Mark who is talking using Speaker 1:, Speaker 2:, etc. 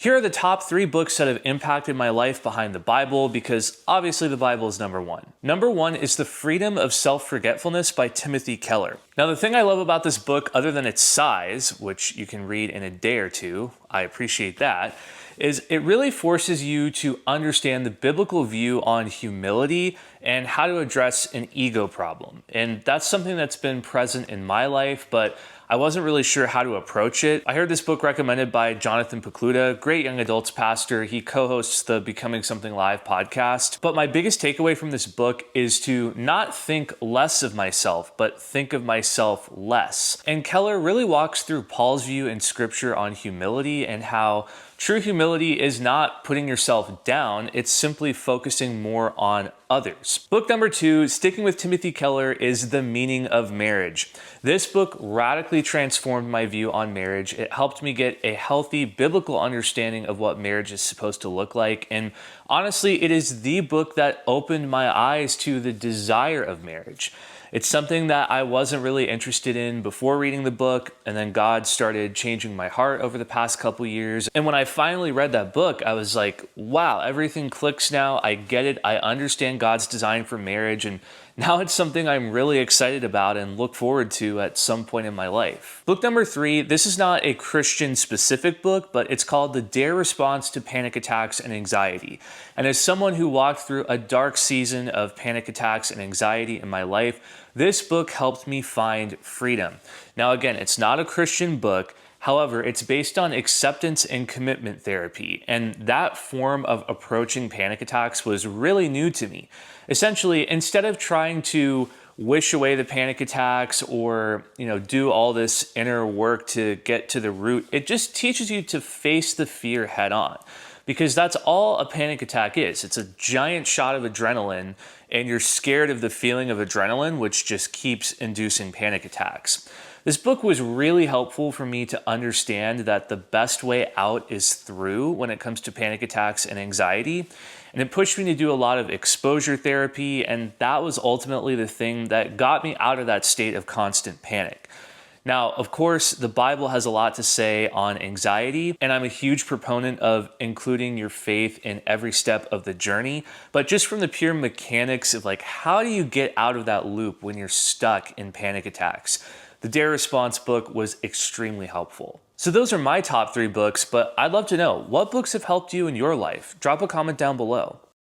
Speaker 1: Here are the top 3 books that have impacted my life behind the Bible, because obviously the Bible is number 1. Number 1 is The Freedom of Self-Forgetfulness by Timothy Keller. Now, the thing I love about this book, other than its size, which you can read in a day or two, I appreciate that, is it really forces you to understand the biblical view on humility and how to address an ego problem. And that's something that's been present in my life, but I wasn't really sure how to approach it. I heard this book recommended by Jonathan Pokluda, great young adults pastor. He co-hosts the Becoming Something Live podcast. But my biggest takeaway from this book is to not think less of myself, but think of myself less. And Keller really walks through Paul's view in scripture on humility and how true humility is not putting yourself down, it's simply focusing more on others. Book number 2, sticking with Timothy Keller, is The Meaning of Marriage. This book radically transformed my view on marriage. It helped me get a healthy biblical understanding of what marriage is supposed to look like. And honestly, it is the book that opened my eyes to the desire of marriage. It's something that I wasn't really interested in before reading the book, and then God started changing my heart over the past couple years. And when I finally read that book, I was like, wow, everything clicks now. I get it. I understand God's design for marriage, and now it's something I'm really excited about and look forward to at some point in my life. Book number 3, this is not a Christian specific book, but it's called The Dare Response to Panic Attacks and Anxiety. And as someone who walked through a dark season of panic attacks and anxiety in my life, this book helped me find freedom. Now again, it's not a Christian book. However, it's based on acceptance and commitment therapy, and that form of approaching panic attacks was really new to me. Essentially, instead of trying to wish away the panic attacks or, do all this inner work to get to the root, it just teaches you to face the fear head on. Because that's all a panic attack is. It's a giant shot of adrenaline, and you're scared of the feeling of adrenaline, which just keeps inducing panic attacks. This book was really helpful for me to understand that the best way out is through when it comes to panic attacks and anxiety. And it pushed me to do a lot of exposure therapy, and that was ultimately the thing that got me out of that state of constant panic. Now, of course, the Bible has a lot to say on anxiety, and I'm a huge proponent of including your faith in every step of the journey. But just from the pure mechanics of how do you get out of that loop when you're stuck in panic attacks? The Dare Response book was extremely helpful. So those are my top 3 books, but I'd love to know, what books have helped you in your life? Drop a comment down below.